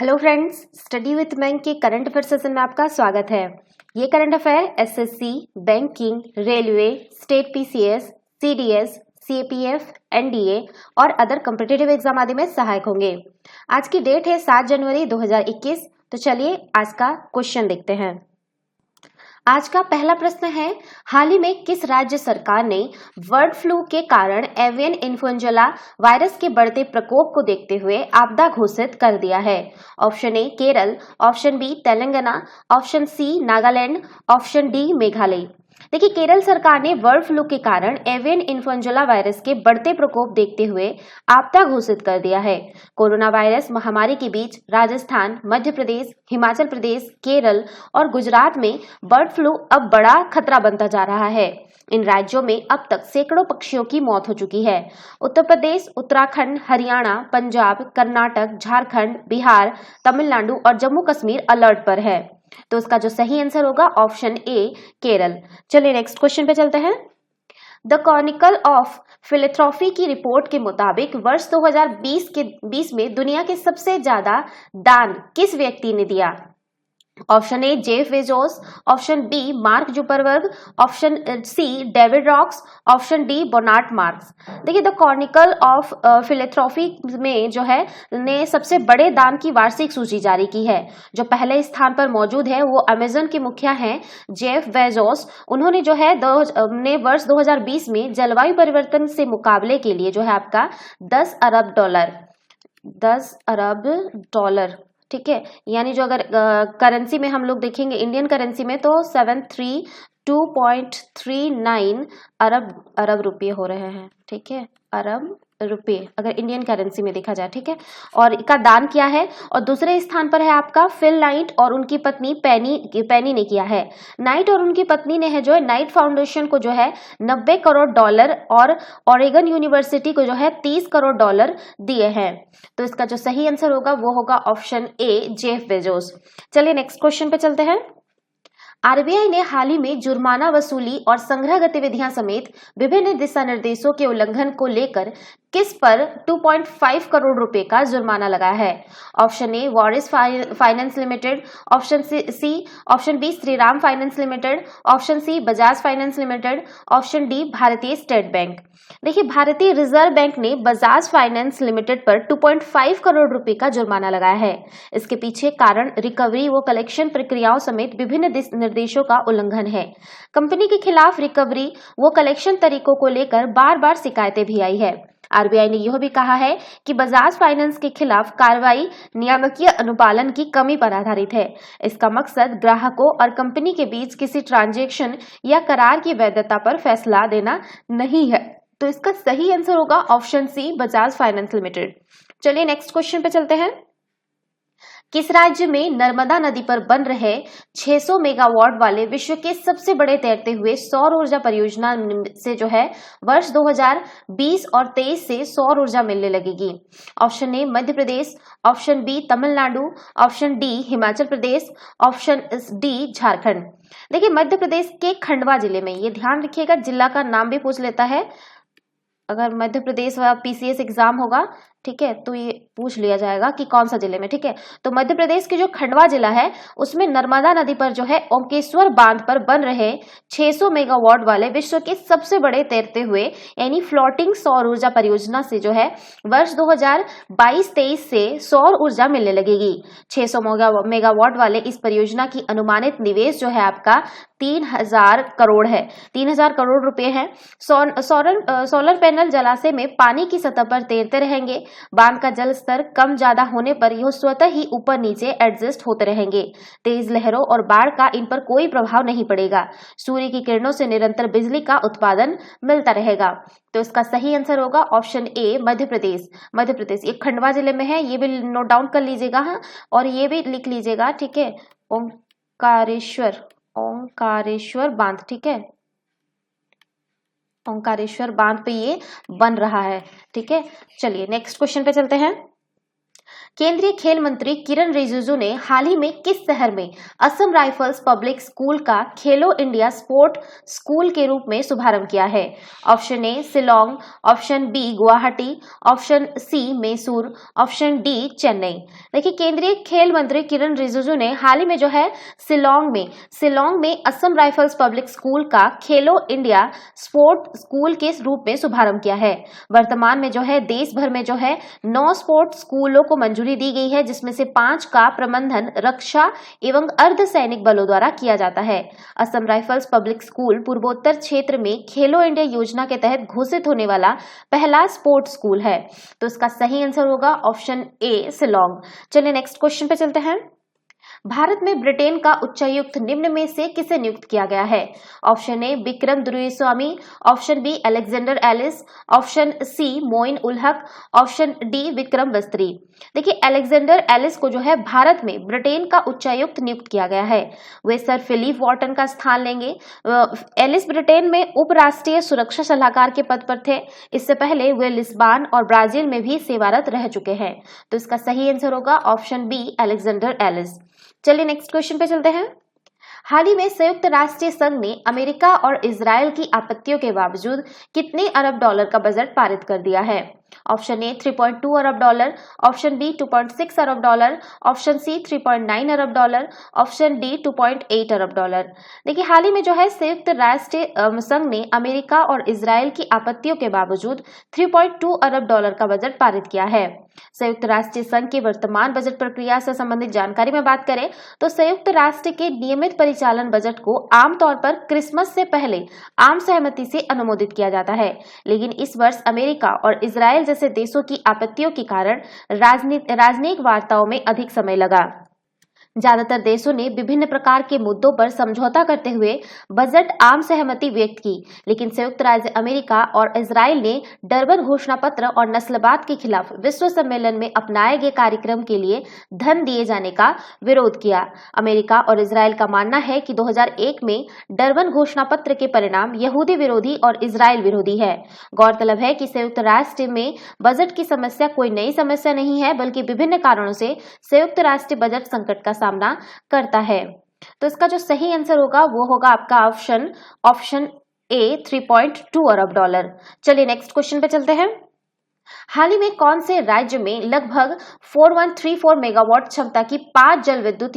Hello friends, study with bank के current affair session में आपका स्वागत है। ये current affair SSC, banking, railway, state PCS, CDS, CAPF, NDA और अदर कॉम्पिटिटिव एग्जाम आदि में सहायक होंगे। आज की डेट है 7 जनवरी 2021। तो चलिए आज का क्वेश्चन देखते हैं। आज का पहला प्रश्न है, हाल ही में किस राज्य सरकार ने बर्ड फ्लू के कारण एवियन इन्फ्लुएंजा वायरस के बढ़ते प्रकोप को देखते हुए आपदा घोषित कर दिया है? Option A Kerala, option B Telangana, option C Nagaland, option D Meghalaya. देखिए, केरल सरकार ने बर्ड फ्लू के कारण एवियन इन्फ्लुएंजा वायरस के बढ़ते प्रकोप देखते हुए आपदा घोषित कर दिया है। कोरोना वायरस महामारी के बीच राजस्थान, मध्य प्रदेश, हिमाचल प्रदेश, केरल और गुजरात में बर्ड फ्लू अब बड़ा खतरा बनता जा रहा है। इन राज्यों में अब तक सैकड़ों पक्षियों की मौत हो चुकी है। उत्तर प्रदेश, उत्तराखंड, हरियाणा, पंजाब, कर्नाटक, झारखंड, बिहार, तमिलनाडु और जम्मू कश्मीर अलर्ट पर है। तो इसका जो सही आंसर होगा ऑप्शन ए केरल। चलिए नेक्स्ट क्वेश्चन पे चलते हैं। द क्रॉनिकल ऑफ फिलैंथ्रोपी की रिपोर्ट के मुताबिक वर्ष 2020 में दुनिया के सबसे ज्यादा दान किस व्यक्ति ने दिया? Option A Jeff Bezos, option B Mark Zuckerberg, option C David Rocks, option D Bonard Marks. देखिए, द क्रॉनिकल ऑफ फिलैंथ्रोपी में जो है ने सबसे बड़े दान की वार्षिक सूची जारी की है। जो पहले स्थान पर मौजूद है वो अमेजन के मुखिया हैं जेफ बेजोस। उन्होंने जो है वर्ष 2020 में जलवायु परिवर्तन से मुकाबले के लिए जो है आपका 10 अरब डॉलर, ठीक है, यानी जो अगर करेंसी में हम लोग देखेंगे इंडियन करेंसी में तो 732.39 अरब रुपये हो रहे हैं, ठीक है, अरब रुपये अगर इंडियन करेंसी में देखा जाए, ठीक है, और इसका दान किया है। और दूसरे स्थान पर है आपका फिल नाइट और उनकी पत्नी पैनी ने किया है। नाइट और उनकी पत्नी ने है जो है नाइट फाउंडेशन को जो है 90 करोड़ डॉलर और ओरेगन यूनिवर्सिटी को जो है 30 करोड़ डॉलर दिए हैं। तो इसका जो सही आंसर होगा वो होगा ऑप्शन ए जेफ बेजोस। चलिए नेक्स्ट क्वेश्चन पे चलते हैं। आरबीआई ने हाल ही में जुर्माना वसूली और संग्रह गतिविधियां समेत विभिन्न दिशा निर्देशों के उल्लंघन को लेकर किस पर 2.5 करोड़ रुपए का जुर्माना लगाया है? Option A Waris Finance Limited, option B Shriram Finance Limited, option C Bajaj finance Limited, option D Bharatiya State Bank. देखिए, भारतीय रिजर्व बैंक ने बजाज फाइनेंस लिमिटेड पर 2.5 करोड़ रुपए का जुर्माना लगाया है। इसके पीछे कारण रिकवरी व कलेक्शन प्रक्रियाओं समेत विभिन्न निर्देशों का उल्लंघन है। कंपनी के खिलाफ रिकवरी व कलेक्शन तरीकों को लेकर बार बार शिकायतें भी आई है। आरबीआई ने यह भी कहा है कि बजाज फाइनेंस के खिलाफ कार्रवाई नियामकीय अनुपालन की कमी पर आधारित है। इसका मकसद ग्राहकों और कंपनी के बीच किसी ट्रांजैक्शन या करार की वैधता पर फैसला देना नहीं है। तो इसका सही आंसर होगा option C Bajaj finance limited. चलिए नेक्स्ट क्वेश्चन पे चलते हैं। किस राज्य में नर्मदा नदी पर बन रहे 600 मेगावाट वाले विश्व के सबसे बड़े तैरते हुए सौर ऊर्जा परियोजना से जो है वर्ष 2020 और 23 से सौर ऊर्जा मिलने लगेगी? Option A Madhya Pradesh, option B Tamil Nadu, option D Himachal Pradesh, option D Jharkhand. देखिए, मध्य प्रदेश के खंडवा जिले में, ये ध्यान रखिएगा, जिला का नाम भी पूछ लेता है अगर मध्य प्रदेश व पीसीएस एग्जाम होगा, ठीक है, तो ये पूछ लिया जाएगा कि कौन सा जिले में, ठीक है। तो मध्य प्रदेश की जो खंडवा जिला है उसमें नर्मदा नदी पर जो है ओंकेश्वर बांध पर बन रहे 600 मेगावाट वाले विश्व के सबसे बड़े तैरते हुए यानी फ्लोटिंग सौर ऊर्जा परियोजना से जो है वर्ष 2022-23 से सौर ऊर्जा मिलने लगेगी। 600 मेगावाट वाले इस परियोजना की अनुमानित निवेश जो है आपका 3000 करोड़ है, 3000 करोड़ रुपए है। सोलर पैनल जलाशय में पानी की सतह पर तैरते रहेंगे। बांध का जल स्तर कम ज्यादा होने पर यह स्वतः ही ऊपर नीचे एडजस्ट होते रहेंगे। तेज लहरों और बाढ़ का इन पर कोई प्रभाव नहीं पड़ेगा। सूर्य की किरणों से निरंतर बिजली का उत्पादन मिलता रहेगा। तो इसका सही आंसर होगा ऑप्शन ए मध्य प्रदेश। मध्य प्रदेश ये खंडवा जिले में है, ये भी नोट डाउन कर लीजिएगा। हाँ, और ये भी लिख लीजिएगा, ठीक है, ओंकारेश्वर बांध, ठीक है, ओंकारेश्वर बांध पे ये बन रहा है, ठीक है। चलिए नेक्स्ट क्वेश्चन पे चलते हैं। केंद्रीय खेल मंत्री किरण रिजिजू ने हाल ही में किस शहर में असम राइफल्स पब्लिक स्कूल का खेलो इंडिया स्पोर्ट स्कूल के रूप में शुभारंभ किया है? Option A Shillong, option B Guwahati, option C Mysore, option D Chennai. देखिए, केंद्रीय खेल मंत्री किरण रिजिजू ने हाल ही में जो है शिलोंग में असम राइफल्स पब्लिक स्कूल का खेलो इंडिया स्पोर्ट स्कूल के रूप में शुभारंभ किया है। वर्तमान में जो है देश भर में जो है 9 स्पोर्ट स्कूलों को मंजूरी दी गई है, जिसमें से 5 का प्रबंधन रक्षा एवं अर्धसैनिक बलों द्वारा किया जाता है। असम राइफल्स पब्लिक स्कूल पूर्वोत्तर क्षेत्र में खेलो इंडिया योजना के तहत घोषित होने वाला पहला स्पोर्ट स्कूल है। तो इसका सही आंसर होगा ऑप्शन ए शिलोंग। चलिए नेक्स्ट क्वेश्चन पे चलते हैं। भारत में ब्रिटेन का उच्चायुक्त निम्न में से किसे नियुक्त किया गया है? Option A Vikram Durgeswami, option B Alexander Ellis, option C Moin ul Haq, option D Vikram बस्त्री। देखिए, अलेक्जेंडर एलिस को जो है भारत में ब्रिटेन का उच्चायुक्त नियुक्त किया गया है। वे सर फिलिप वॉर्टन का स्थान लेंगे। एलिस ब्रिटेन में उपराष्ट्रीय सुरक्षा सलाहकार के पद पर थे। इससे पहले वे लिस्बन और ब्राजील में भी सेवारत रह चुके हैं। तो इसका सही आंसर होगा ऑप्शन बी अलेक्जेंडर एलिस। चलिए नेक्स्ट क्वेश्चन पे चलते हैं। हाल ही में संयुक्त राष्ट्र संघ ने अमेरिका और इजरायल की आपत्तियों के बावजूद कितने अरब डॉलर का बजट पारित कर दिया है? ऑप्शन ए 3.2 अरब डॉलर, ऑप्शन बी 2.6 अरब डॉलर, ऑप्शन सी 3.9 अरब डॉलर, ऑप्शन डी 2.8 अरब डॉलर। देखिए, हाल ही में जो है संयुक्त राष्ट्र संघ ने अमेरिका और इजरायल की आपत्तियों के बावजूद 3.2 अरब डॉलर का बजट पारित किया है। संयुक्त राष्ट्र संघ की वर्तमान बजट प्रक्रिया से संबंधित जानकारी में बात करें तो संयुक्त राष्ट्र के नियमित परिचालन बजट को आमतौर पर क्रिसमस से पहले आम सहमति से अनुमोदित किया जाता है, लेकिन इस वर्ष अमेरिका और इजरायल जैसे देशों की आपत्तियों के कारण राजनयिक वार्ताओं में अधिक समय लगा। ज्यादातर देशों ने विभिन्न प्रकार के मुद्दों पर समझौता करते हुए बजट आम सहमति व्यक्त की, लेकिन संयुक्त राज्य अमेरिका और इजराइल ने डरबन घोषणा पत्र और नस्लवाद के खिलाफ विश्व सम्मेलन में अपनाए गए कार्यक्रम के लिए धन दिए जाने का विरोध किया। अमेरिका और इजराइल का मानना है कि 2001 में डरबन घोषणा पत्र के परिणाम यहूदी विरोधी और इजराइल विरोधी है। गौरतलब है कि संयुक्त राष्ट्र में बजट की समस्या कोई नई समस्या नहीं है, बल्कि विभिन्न कारणों से संयुक्त राष्ट्र बजट संकट का सामना करता है। तो इसका जो सही आंसर होगा वो होगा आपका ऑप्शन ए 3.2 अरब डॉलर। चलिए नेक्स्ट क्वेश्चन पे चलते हैं। हाल ही में कौन से राज्य में लगभग 4134 मेगावाट क्षमता की 5 जल विद्युत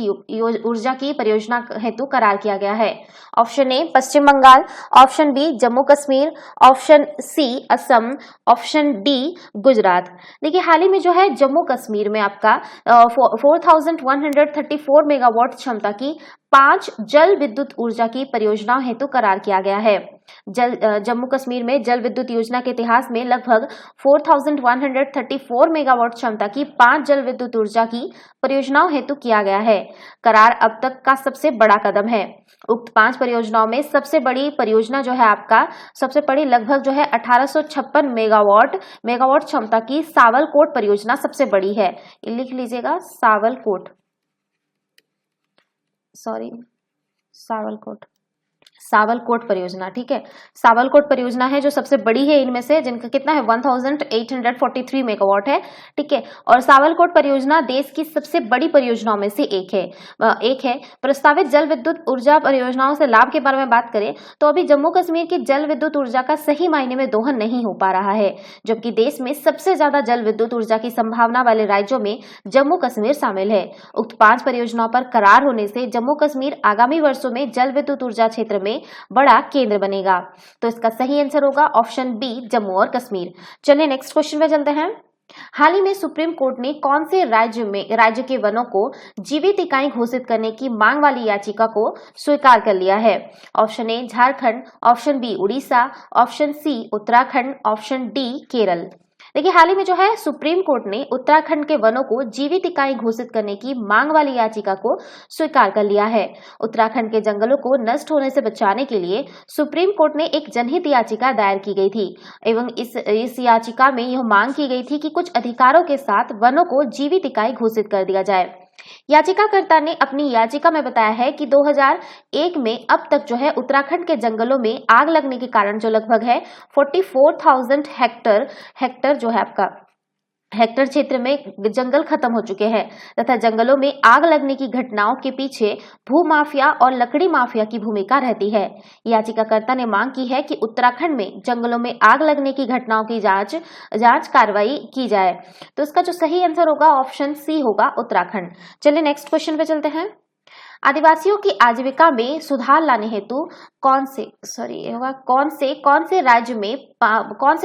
ऊर्जा की परियोजना हेतु करार किया गया है? Option A Paschim Bengal, option B Jammu Kashmir, option C Assam, option D Gujarat. देखिए, हाल ही में जो है जम्मू कश्मीर में आपका 4134 मेगावाट क्षमता की 5 जल विद्युत ऊर्जा की परियोजनाओं हेतु करार किया गया है। जम्मू कश्मीर में जल विद्युत योजना के इतिहास में लगभग 4134 मेगावाट क्षमता की 5 जल विद्युत ऊर्जा की परियोजनाओं हेतु किया गया है। करार अब तक का सबसे बड़ा कदम है। उक्त 5 परियोजनाओं में सबसे बड़ी परियोजना जो है आपका सबसे बड़ी लगभग जो है 1856 मेगावाट क्षमता की सावलकोट परियोजना सबसे बड़ी है। लिख लीजिएगा सावलकोट परियोजना। ठीक है, सावलकोट परियोजना है जो सबसे बड़ी है इनमें से, जिनका कितना है 1843 मेगावाट है। ठीक है, और सावलकोट परियोजना देश की सबसे बड़ी परियोजनाओं में से एक है। प्रस्तावित जल विद्युत ऊर्जा परियोजनाओं से लाभ के बारे में बात करें तो अभी जम्मू कश्मीर की जल विद्युत ऊर्जा का सही मायने में दोहन नहीं हो पा रहा है, जबकि देश में सबसे ज्यादा जल विद्युत ऊर्जा की संभावना वाले राज्यों में जम्मू कश्मीर शामिल है। उक्त 5 परियोजनाओं पर करार होने से जम्मू कश्मीर आगामी वर्षों में जल विद्युत ऊर्जा क्षेत्र में बड़ा केंद्र बनेगा। तो इसका सही आंसर होगा ऑप्शन बी जम्मू और कश्मीर। चलिए नेक्स्ट क्वेश्चन पे चलते हैं। हाल ही में सुप्रीम कोर्ट ने कौन से राज्य के वनों को जीवित इकाई घोषित करने की मांग वाली याचिका को स्वीकार कर लिया है? Option A Jharkhand, option B Orissa, option C Uttarakhand, option D Kerala. देखिए, हाल ही में जो है सुप्रीम कोर्ट ने उत्तराखंड के वनों को जीवित इकाई घोषित करने की मांग वाली याचिका को स्वीकार कर लिया है। उत्तराखंड के जंगलों को नष्ट होने से बचाने के लिए सुप्रीम कोर्ट ने एक जनहित याचिका दायर की गई थी एवं इस याचिका में यह मांग की गई थी कि कुछ अधिकारों के साथ वनों को जीवित इकाई घोषित कर दिया जाए। याचिकाकर्ता ने अपनी याचिका में बताया है कि 2001 में अब तक जो है उत्तराखंड के जंगलों में आग लगने के कारण जो लगभग है 44,000 हेक्टर जो है आपका हेक्टेयर क्षेत्र में जंगल खत्म हो चुके हैं तथा जंगलों में आग लगने की घटनाओं के पीछे भूमाफिया और लकड़ी माफिया की भूमिका रहती है। याचिकाकर्ता ने मांग की है कि उत्तराखंड में जंगलों में आग लगने की घटनाओं की जांच कार्रवाई की जाए। तो इसका जो सही आंसर होगा ऑप्शन सी होगा, उत्तराखंड। चलिए नेक्स्ट क्वेश्चन पे चलते हैं। आदिवासियों की आजीविका में सुधार लाने हेतु कौन से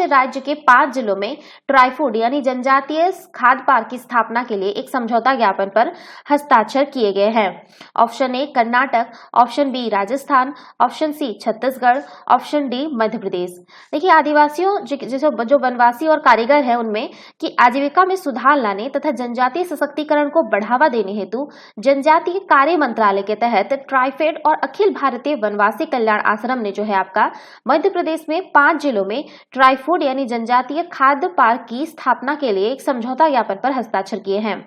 राज्य के 5 जिलों में ट्राइफूड यानी जनजातीय खाद्य पार्क की स्थापना के लिए एक समझौता ज्ञापन पर हस्ताक्षर किए गए हैं? Option A Karnataka, option B Rajasthan, option C Chhattisgarh, option D Madhya Pradesh. देखिए आदिवासियों जो वनवासी और कारीगर है उनमें की आजीविका में सुधार लाने तथा जनजातीय सशक्तिकरण को बढ़ावा देने हेतु जनजातीय कार्य मंत्रालय के तहत ट्राइफेड और अखिल भारतीय वनवासी कल्याण आश्रम ने जो है आपका मध्य प्रदेश में 5 जिलों में ट्राइफूड यानी जनजातीय खाद्य पार्क की स्थापना के लिए एक समझौता ज्ञापन पर हस्ताक्षर किए हैं।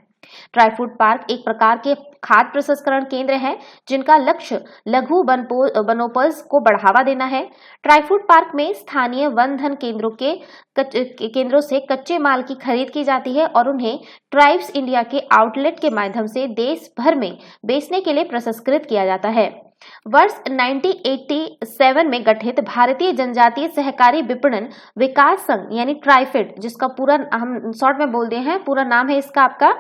ट्राइफूड पार्क एक प्रकार के खाद्य प्रसंस्करण केंद्र है जिनका लक्ष्य लघु वनोपज को बढ़ावा देना है। ट्राइफूड पार्क में स्थानीय वन धन केंद्रों से कच्चे माल की खरीद की जाती है और उन्हें ट्राइब्स इंडिया के आउटलेट के माध्यम से देश भर में बेचने के लिए प्रसंस्कृत किया जाता है। वर्ष 1987 में गठित भारतीय जनजातीय सहकारी विपणन विकास संघ यानी ट्राइफेड, जिसका पूरा हम शॉर्ट में बोल दिए हैं, पूरा नाम है इसका आपका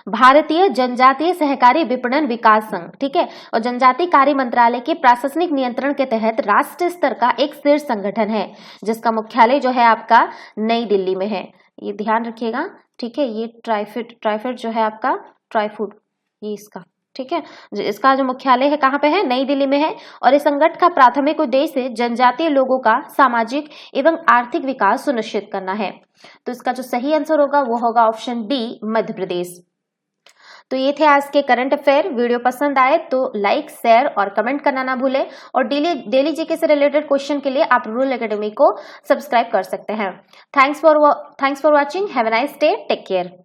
भारतीय जनजातीय सहकारी विपणन विकास संघ, ठीक है। और जनजातीय कार्य मंत्रालय के प्रशासनिक नियंत्रण के तहत राष्ट्रीय स्तर का एक शीर्ष संगठन है जिसका मुख्यालय जो है आपका नई दिल्ली में है। ये ध्यान रखिएगा, ठीक है। ये ट्राइफेड जो है आपका ट्राइफूड, ये इसका, ठीक है। इसका जो मुख्यालय है कहाँ पे है? नई दिल्ली में है। और इस संगठन का प्राथमिक उद्देश्य जनजातीय लोगों का सामाजिक एवं आर्थिक विकास सुनिश्चित करना है। तो इसका जो सही आंसर होगा वो होगा ऑप्शन डी, मध्य प्रदेश। तो ये थे आज के करंट अफेयर। वीडियो पसंद आए तो लाइक, शेयर और कमेंट करना ना भूलें। और डेली जीके से रिलेटेड क्वेश्चन के लिए आप रूरल एकेडमी को सब्सक्राइब कर सकते हैं। Thanks for watching. Have a nice day. Take care.